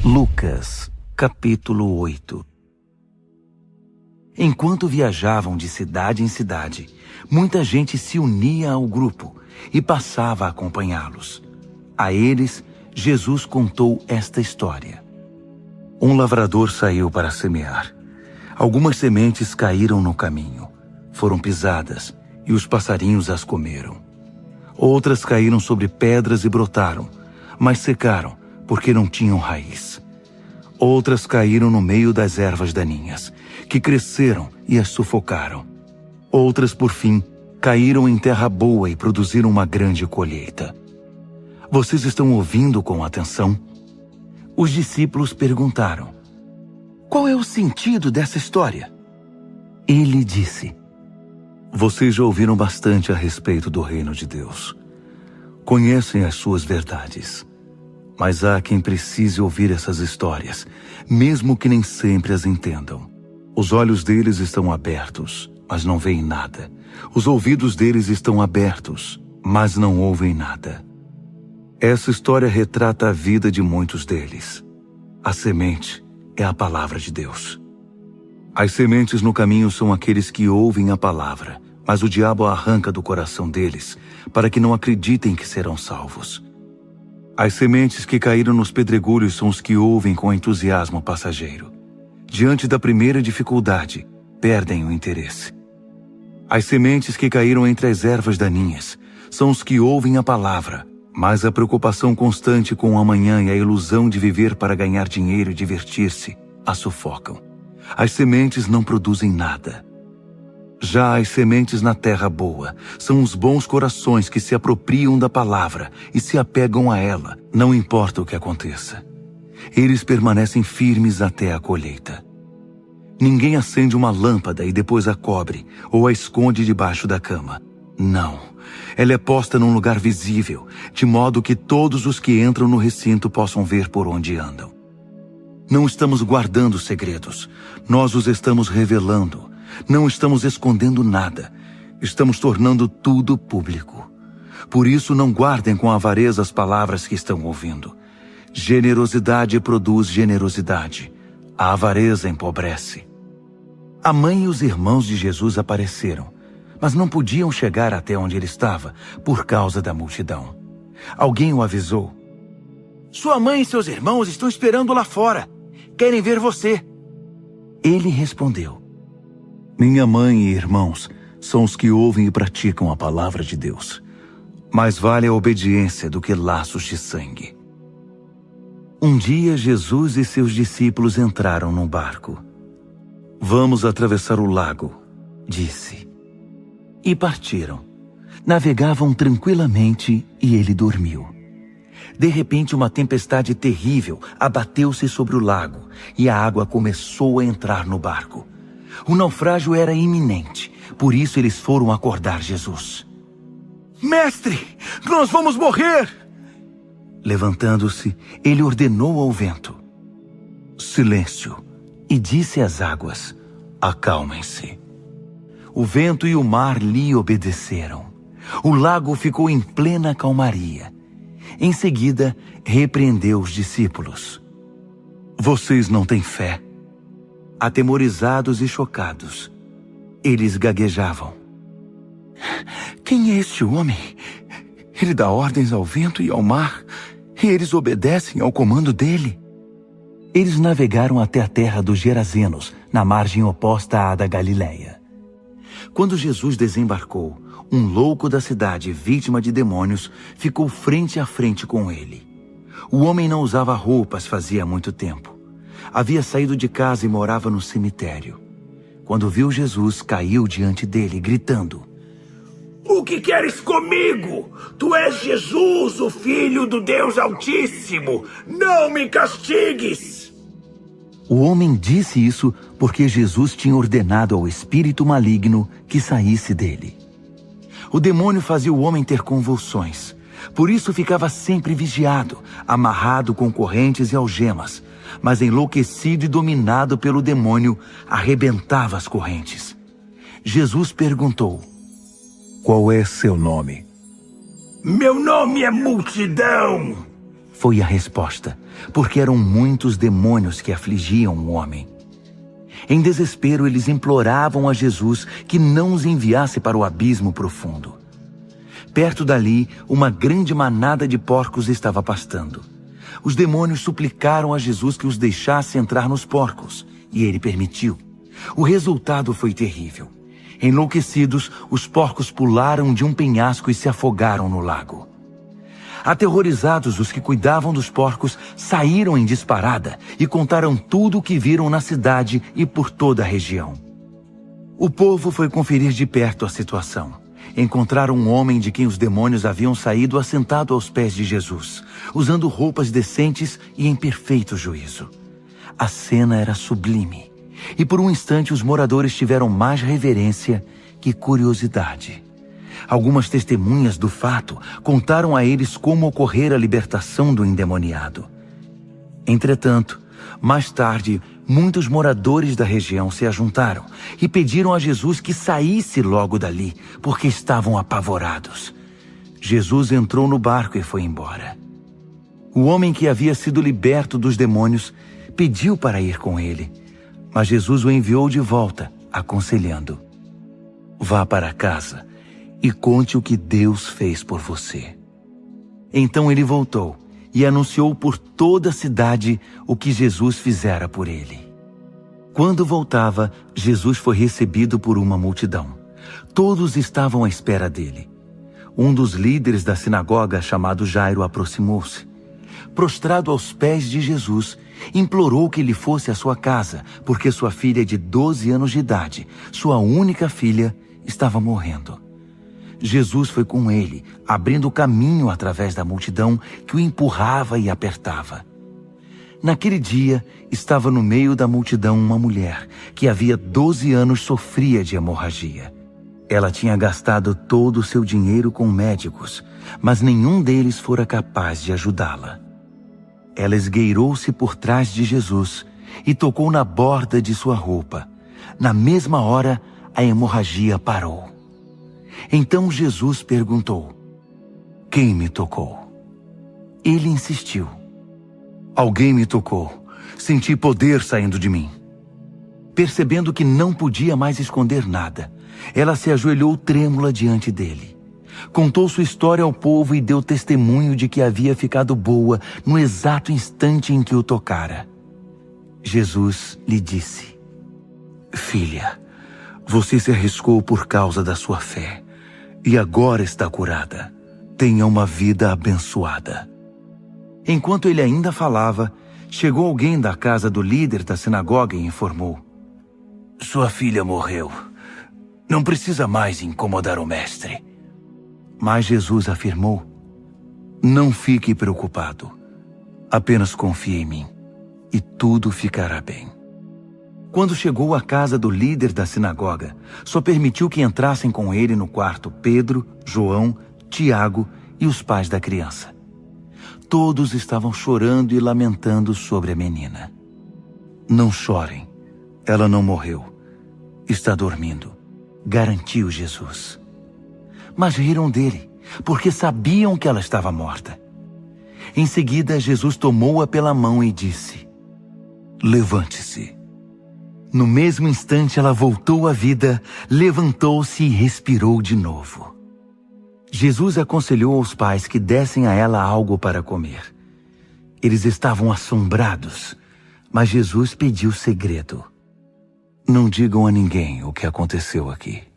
Lucas, capítulo 8. Enquanto viajavam de cidade em cidade, muita gente se unia ao grupo e passava a acompanhá-los. A eles, Jesus contou esta história. Um lavrador saiu para semear. Algumas sementes caíram no caminho, foram pisadas e os passarinhos as comeram. Outras caíram sobre pedras e brotaram, mas secaram porque não tinham raiz. Outras caíram no meio das ervas daninhas, que cresceram e as sufocaram. Outras, por fim, caíram em terra boa e produziram uma grande colheita. Vocês estão ouvindo com atenção? Os discípulos perguntaram: qual é o sentido dessa história? Ele disse: vocês já ouviram bastante a respeito do reino de Deus. Conhecem as suas verdades. Mas há quem precise ouvir essas histórias, mesmo que nem sempre as entendam. Os olhos deles estão abertos, mas não veem nada. Os ouvidos deles estão abertos, mas não ouvem nada. Essa história retrata a vida de muitos deles. A semente é a palavra de Deus. As sementes no caminho são aqueles que ouvem a palavra, mas o diabo a arranca do coração deles, para que não acreditem que serão salvos. As sementes que caíram nos pedregulhos são os que ouvem com entusiasmo passageiro. Diante da primeira dificuldade, perdem o interesse. As sementes que caíram entre as ervas daninhas são os que ouvem a palavra, mas a preocupação constante com o amanhã e a ilusão de viver para ganhar dinheiro e divertir-se a sufocam. As sementes não produzem nada. Já as sementes na terra boa são os bons corações que se apropriam da palavra e se apegam a ela, não importa o que aconteça. Eles permanecem firmes até a colheita. Ninguém acende uma lâmpada e depois a cobre ou a esconde debaixo da cama. Não, ela é posta num lugar visível, de modo que todos os que entram no recinto possam ver por onde andam. Não estamos guardando segredos, nós os estamos revelando. Não estamos escondendo nada, estamos tornando tudo público. Por isso não guardem com avareza as palavras que estão ouvindo. Generosidade produz generosidade, a avareza empobrece. A mãe e os irmãos de Jesus apareceram, mas não podiam chegar até onde ele estava por causa da multidão. Alguém o avisou: sua mãe e seus irmãos estão esperando lá fora, querem ver você. Ele respondeu: minha mãe e irmãos são os que ouvem e praticam a palavra de Deus. Mais vale a obediência do que laços de sangue. Um dia, Jesus e seus discípulos entraram num barco. Vamos atravessar o lago, disse. E partiram. Navegavam tranquilamente e ele dormiu. De repente, uma tempestade terrível abateu-se sobre o lago e a água começou a entrar no barco. O naufrágio era iminente, por isso eles foram acordar Jesus. Mestre, nós vamos morrer! Levantando-se, ele ordenou ao vento: silêncio, e disse às águas: acalmem-se. O vento e o mar lhe obedeceram. O lago ficou em plena calmaria. Em seguida, repreendeu os discípulos: vocês não têm fé? Atemorizados e chocados, eles gaguejavam: quem é este homem? Ele dá ordens ao vento e ao mar, e eles obedecem ao comando dele. Eles navegaram até a terra dos Gerazenos, na margem oposta à da Galileia. Quando Jesus desembarcou, um louco da cidade, vítima de demônios, ficou frente a frente com ele. O homem não usava roupas fazia muito tempo. Havia saído de casa e morava no cemitério. Quando viu Jesus, caiu diante dele, gritando: o que queres comigo? Tu és Jesus, o Filho do Deus Altíssimo. Não me castigues! O homem disse isso porque Jesus tinha ordenado ao espírito maligno que saísse dele. O demônio fazia o homem ter convulsões. Por isso ficava sempre vigiado, amarrado com correntes e algemas, mas enlouquecido e dominado pelo demônio, arrebentava as correntes. Jesus perguntou: qual é seu nome? Meu nome é Multidão. foi a resposta, porque eram muitos demônios que afligiam o homem. Em desespero, eles imploravam a Jesus que não os enviasse para o abismo profundo. Perto dali, uma grande manada de porcos estava pastando. Os demônios suplicaram a Jesus que os deixasse entrar nos porcos, e ele permitiu. O resultado foi terrível. Enlouquecidos, os porcos pularam de um penhasco e se afogaram no lago. Aterrorizados, os que cuidavam dos porcos saíram em disparada e contaram tudo o que viram na cidade e por toda a região. O povo foi conferir de perto a situação. Encontraram um homem de quem os demônios haviam saído assentado aos pés de Jesus, usando roupas decentes e em perfeito juízo. A cena era sublime, e por um instante os moradores tiveram mais reverência que curiosidade. Algumas testemunhas do fato contaram a eles como ocorrera a libertação do endemoniado. Entretanto, mais tarde, muitos moradores da região se ajuntaram e pediram a Jesus que saísse logo dali, porque estavam apavorados. Jesus entrou no barco e foi embora. O homem que havia sido liberto dos demônios pediu para ir com ele, mas Jesus o enviou de volta, aconselhando: vá para casa e conte o que Deus fez por você. Então ele voltou e anunciou por toda a cidade o que Jesus fizera por ele. Quando voltava, Jesus foi recebido por uma multidão. Todos estavam à espera dele. Um dos líderes da sinagoga, chamado Jairo, aproximou-se. Prostrado aos pés de Jesus, implorou que ele fosse à sua casa, porque sua filha de 12 anos de idade, sua única filha, estava morrendo. Jesus foi com ele, abrindo caminho através da multidão que o empurrava e apertava. Naquele dia, estava no meio da multidão uma mulher que havia 12 anos sofria de hemorragia. Ela tinha gastado todo o seu dinheiro com médicos, mas nenhum deles fora capaz de ajudá-la. Ela esgueirou-se por trás de Jesus e tocou na borda de sua roupa. Na mesma hora, a hemorragia parou. Então Jesus perguntou: quem me tocou? Ele insistiu: alguém me tocou. Senti poder saindo de mim. Percebendo que não podia mais esconder nada, ela se ajoelhou trêmula diante dele. Contou sua história ao povo e deu testemunho de que havia ficado boa no exato instante em que o tocara. Jesus lhe disse: filha, você se arriscou por causa da sua fé, e agora está curada. Tenha uma vida abençoada. Enquanto ele ainda falava, chegou alguém da casa do líder da sinagoga e informou: sua filha morreu. Não precisa mais incomodar o mestre. Mas Jesus afirmou: não fique preocupado. Apenas confie em mim, e tudo ficará bem. Quando chegou à casa do líder da sinagoga, só permitiu que entrassem com ele no quarto Pedro, João, Tiago e os pais da criança. Todos estavam chorando e lamentando sobre a menina. Não chorem, ela não morreu. Está dormindo, garantiu Jesus. Mas riram dele, porque sabiam que ela estava morta. Em seguida, Jesus tomou-a pela mão e disse: levante-se. No mesmo instante, ela voltou à vida, levantou-se e respirou de novo. Jesus aconselhou aos pais que dessem a ela algo para comer. Eles estavam assombrados, mas Jesus pediu segredo: não digam a ninguém o que aconteceu aqui.